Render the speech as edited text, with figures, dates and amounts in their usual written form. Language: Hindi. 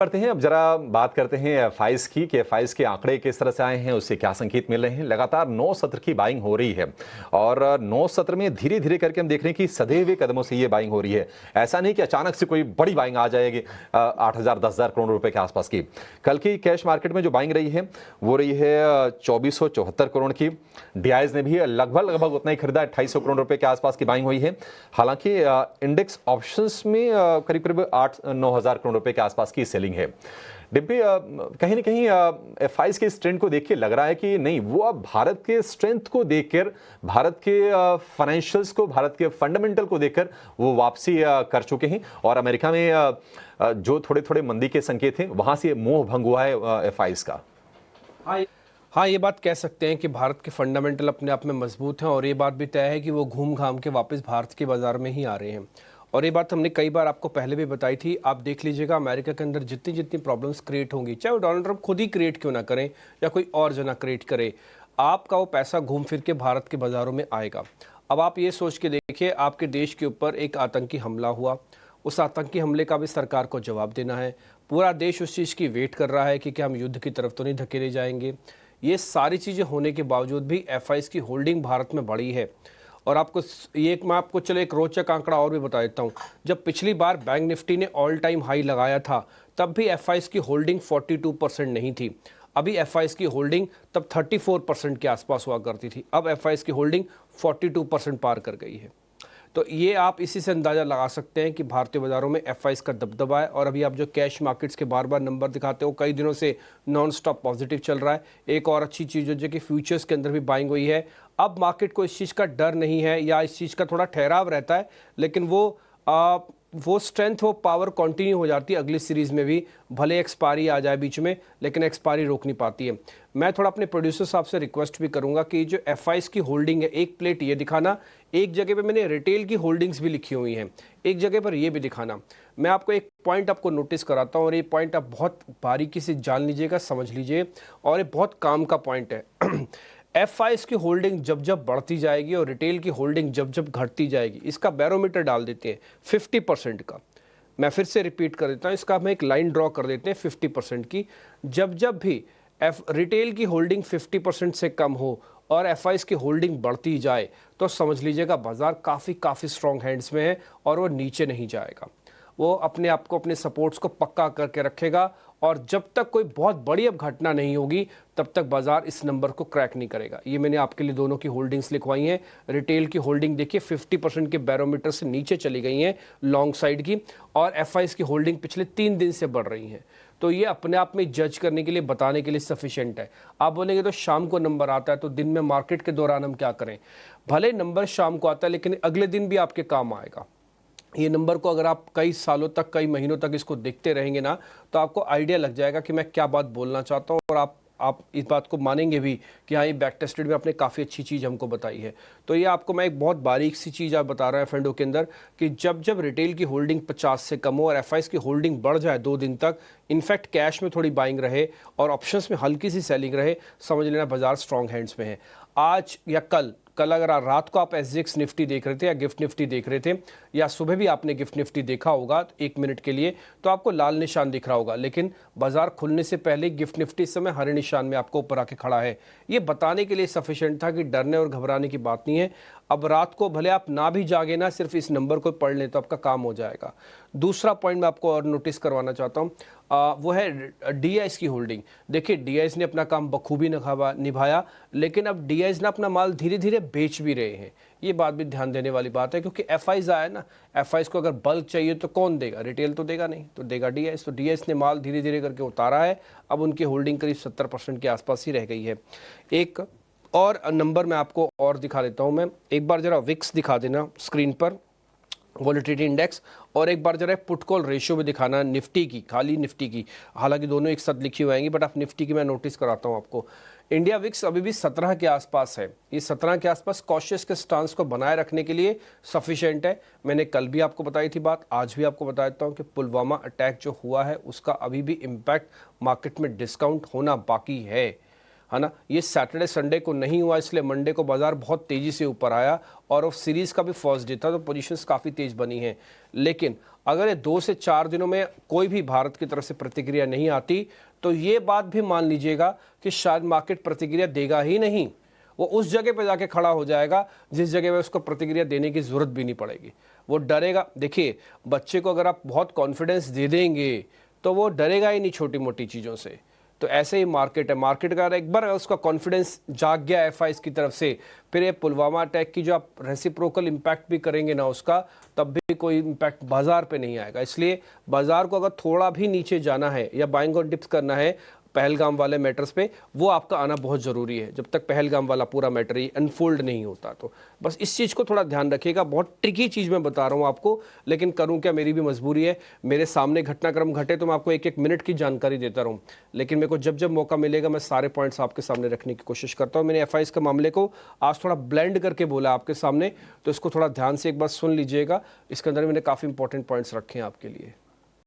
करते हैं। अब जरा बात करते हैं एफआईज की कि एफआईज के आंकड़े किस तरह से आए हैं, उससे क्या संकेत मिल रहे हैं। लगातार 9 सत्र की बाइंग हो रही है और 9 सत्र में धीरे धीरे करके हम देख रहे हैं कि सधे हुए कदमों से ये बाइंग हो रही है। ऐसा नहीं कि अचानक से कोई बड़ी बाइंग आ जाएगी 8,000 10,000 करोड़ रुपए के आसपास की। कल की कैश मार्केट में जो बाइंग रही है वो रही है 2474 करोड़ की। डीआईज ने भी लगभग उतना ही खरीदा, 2800 करोड़ रुपए के आसपास की बाइंग हुई है। हालांकि इंडेक्स ऑप्शंस में करीब करीब 8-9 हजार करोड़ रुपए के आसपास की सेलिंग है। डिम्पी, कहीं ना कहीं एफआईज के इस ट्रेंड को देख के लग रहा है कि नहीं, वो अब भारत के स्ट्रेंथ को देखकर, भारत के फाइनेंशियल्स को, भारत के फंडामेंटल को देखकर वो वापसी कर चुके हैं और अमेरिका में जो थोड़े थोड़े मंदी के संकेत हैं वहां से मोह भंग हुआ है एफआईज का। हाँ, ये बात कह सकते हैं कि भारत के फंडामेंटल अपने आप में मजबूत हैं और ये बात भी तय है कि वो घूम घाम के वापस भारत के बाजार में ही आ रहे हैं। और ये बात हमने कई बार आपको पहले भी बताई थी। आप देख लीजिएगा, अमेरिका के अंदर जितनी जितनी प्रॉब्लम्स क्रिएट होंगी, चाहे वो डोनाल्ड ट्रंप खुद ही क्रिएट क्यों ना करें या कोई और जना क्रिएट करे, आपका वो पैसा घूम फिर के भारत के बाज़ारों में आएगा। अब आप ये सोच के देखिए, आपके देश के ऊपर एक आतंकी हमला हुआ, उस आतंकी हमले का भी सरकार को जवाब देना है। पूरा देश उस चीज़ की वेट कर रहा है कि क्या हम युद्ध की तरफ तो नहीं धकेले जाएंगे। ये सारी चीज़ें होने के बावजूद भी एफआईज की होल्डिंग भारत में बढ़ी है। और आपको ये मैं आपको चलो एक रोचक आंकड़ा और भी बता देता हूँ। जब पिछली बार बैंक निफ्टी ने ऑल टाइम हाई लगाया था, तब भी एफआईज की होल्डिंग 42% नहीं थी। अभी एफआईज की होल्डिंग तब 34% के आसपास हुआ करती थी। अब एफआईज की होल्डिंग 42% पार कर गई है। तो ये आप इसी से अंदाज़ा लगा सकते हैं कि भारतीय बाज़ारों में एफआईज का दबदबा है। और अभी आप जो कैश मार्केट्स के बार बार नंबर दिखाते हो, कई दिनों से नॉन स्टॉप पॉजिटिव चल रहा है। एक और अच्छी चीज़ जो कि फ्यूचर्स के अंदर भी बाइंग हुई है। अब मार्केट को इस चीज़ का डर नहीं है या इस चीज़ का थोड़ा ठहराव रहता है, लेकिन वो स्ट्रेंथ, वो पावर कंटिन्यू हो जाती है अगली सीरीज़ में भी। भले एक्सपायरी आ जाए बीच में, लेकिन एक्सपायरी रोक नहीं पाती है। मैं थोड़ा अपने प्रोड्यूसर साहब से रिक्वेस्ट भी करूंगा कि जो एफआईज की होल्डिंग है, एक प्लेट ये दिखाना, एक जगह पे मैंने रिटेल की होल्डिंग्स भी लिखी हुई हैं, एक जगह पर ये भी दिखाना। मैं आपको एक पॉइंट आपको नोटिस कराता हूँ और ये पॉइंट आप बहुत बारीकी से जान लीजिएगा, समझ लीजिए, और ये बहुत काम का पॉइंट है। एफआईज की होल्डिंग जब जब बढ़ती जाएगी और रिटेल की होल्डिंग जब जब घटती जाएगी, इसका बैरोमीटर डाल देते हैं 50% का। मैं फिर से रिपीट कर देता हूँ, इसका हम एक लाइन ड्रॉ कर देते हैं 50% की। जब जब भी रिटेल की होल्डिंग 50% से कम हो और एफआईज की होल्डिंग बढ़ती जाए, तो समझ लीजिएगा बाजार काफ़ी स्ट्रॉन्ग हैंड्स में है और वो नीचे नहीं जाएगा। वो अपने आप को, अपने सपोर्ट्स को पक्का करके रखेगा और जब तक कोई बहुत बड़ी अब घटना नहीं होगी, तब तक बाजार इस नंबर को क्रैक नहीं करेगा। ये मैंने आपके लिए दोनों की होल्डिंग्स लिखवाई हैं। रिटेल की होल्डिंग देखिए 50% के बैरोमीटर से नीचे चली गई हैं लॉन्ग साइड की, और एफआईज की होल्डिंग पिछले 3 दिन से बढ़ रही हैं। तो ये अपने आप में जज करने के लिए, बताने के लिए सफिशिएंट है। आप बोलेंगे तो शाम को नंबर आता है, तो दिन में मार्केट के दौरान हम क्या करें? भले नंबर शाम को आता है, लेकिन अगले दिन भी आपके काम आएगा। ये नंबर को अगर आप कई सालों तक, कई महीनों तक इसको देखते रहेंगे ना, तो आपको आइडिया लग जाएगा कि मैं क्या बात बोलना चाहता हूँ, और आप इस बात को मानेंगे भी कि हाँ, ये बैक टेस्टेड में आपने काफ़ी अच्छी चीज़ हमको बताई है। तो ये आपको मैं एक बहुत बारीक सी चीज़ आप बता रहा है एफ के अंदर, कि जब जब रिटेल की होल्डिंग 50 से कम हो और एफआईज की होल्डिंग बढ़ जाए 2 दिन तक, इनफैक्ट कैश में थोड़ी बाइंग रहे और ऑप्शंस में हल्की सी सेलिंग रहे, समझ लेना बाजार स्ट्रॉन्ग हैंड्स में है। आज या कल अगर रात को आप एसजीएक्स निफ्टी देख रहे थे या गिफ्ट निफ्टी देख रहे थे, या सुबह भी आपने गिफ्ट निफ्टी देखा होगा 1 मिनट के लिए, तो आपको लाल निशान दिख रहा होगा, लेकिन बाजार खुलने से पहले गिफ्ट निफ्टी इस समय हरे निशान में आपको ऊपर आके खड़ा है। ये बताने के लिए सफिशिएंट था कि डरने और घबराने की बात नहीं है। अब रात को भले आप ना भी जागे ना, सिर्फ इस नंबर को पढ़ लें तो आपका काम हो जाएगा। दूसरा पॉइंट मैं आपको और नोटिस करवाना चाहता हूँ, वो है डीआईज की होल्डिंग। देखिए, डीआईज ने अपना काम बखूबी निभाया, लेकिन अब डीआईज ना अपना माल धीरे धीरे बेच भी रहे हैं। ये बात भी ध्यान देने वाली बात है, क्योंकि एफआईज आया ना, एफआईज को अगर बल्क चाहिए तो कौन देगा? रिटेल तो देगा नहीं, तो देगा डीआईज। तो डीआईज ने माल धीरे धीरे करके उतारा है। अब उनकी होल्डिंग करीब 70% के आसपास ही रह गई है। एक और नंबर मैं आपको और दिखा देता हूं। मैं एक बार जरा विक्स दिखा देना स्क्रीन पर, वॉलेटिलिटी इंडेक्स, और एक बार जरा पुट कॉल रेशियो भी दिखाना निफ्टी की, खाली निफ्टी की। हालांकि दोनों एक साथ लिखी हुई आएंगी, बट आप निफ्टी की मैं नोटिस कराता हूं आपको। इंडिया विक्स अभी भी 17 के आसपास है। ये 17 के आसपास कॉशियस के स्टांस को बनाए रखने के लिए सफिशिएंट है। मैंने कल भी आपको बताई थी बात, आज भी आपको बता देता हूँ कि पुलवामा अटैक जो हुआ है, उसका अभी भी इम्पैक्ट मार्केट में डिस्काउंट होना बाकी है। है ना। ये सैटरडे संडे को नहीं हुआ, इसलिए मंडे को बाजार बहुत तेजी से ऊपर आया और ऑफ सीरीज का भी फर्स्ट डे था तो पोजीशंस काफ़ी तेज बनी हैं। लेकिन अगर ये 2 से 4 दिनों में कोई भी भारत की तरफ से प्रतिक्रिया नहीं आती तो ये बात भी मान लीजिएगा कि शायद मार्केट प्रतिक्रिया देगा ही नहीं, वो उस जगह पे जाके खड़ा हो जाएगा जिस जगह पे उसको प्रतिक्रिया देने की जरूरत भी नहीं पड़ेगी। वो डरेगा। देखिए, बच्चे को अगर आप बहुत कॉन्फिडेंस दे देंगे तो वो डरेगा ही नहीं छोटी मोटी चीज़ों से। तो ऐसे ही मार्केट है, मार्केट का एक बार उसका कॉन्फिडेंस जाग गया एफआईज की तरफ से, फिर ये पुलवामा अटैक की जो आप रेसिप्रोकल इम्पैक्ट भी करेंगे ना उसका, तब भी कोई इम्पैक्ट बाजार पे नहीं आएगा। इसलिए बाजार को अगर थोड़ा भी नीचे जाना है या बाइंग और डिप्स करना है पहलगाम वाले मैटर्स पे, वो आपका आना बहुत ज़रूरी है जब तक पहलगाम वाला पूरा मैटर ही अनफोल्ड नहीं होता। तो बस इस चीज़ को थोड़ा ध्यान रखिएगा। बहुत ट्रिकी चीज़ मैं बता रहा हूँ आपको, लेकिन करूँ क्या, मेरी भी मजबूरी है। मेरे सामने घटनाक्रम घटे तो मैं आपको एक एक मिनट की जानकारी देता रहूँ, लेकिन मेरे को जब जब मौका मिलेगा मैं सारे पॉइंट्स आपके सामने रखने की कोशिश करता हूँ। मैंने एफआईज के मामले को आज थोड़ा ब्लेंड करके बोला आपके सामने, तो इसको थोड़ा ध्यान से एक बार सुन लीजिएगा। इसके अंदर मैंने काफ़ी इंपॉर्टेंट पॉइंट्स रखे हैं आपके लिए।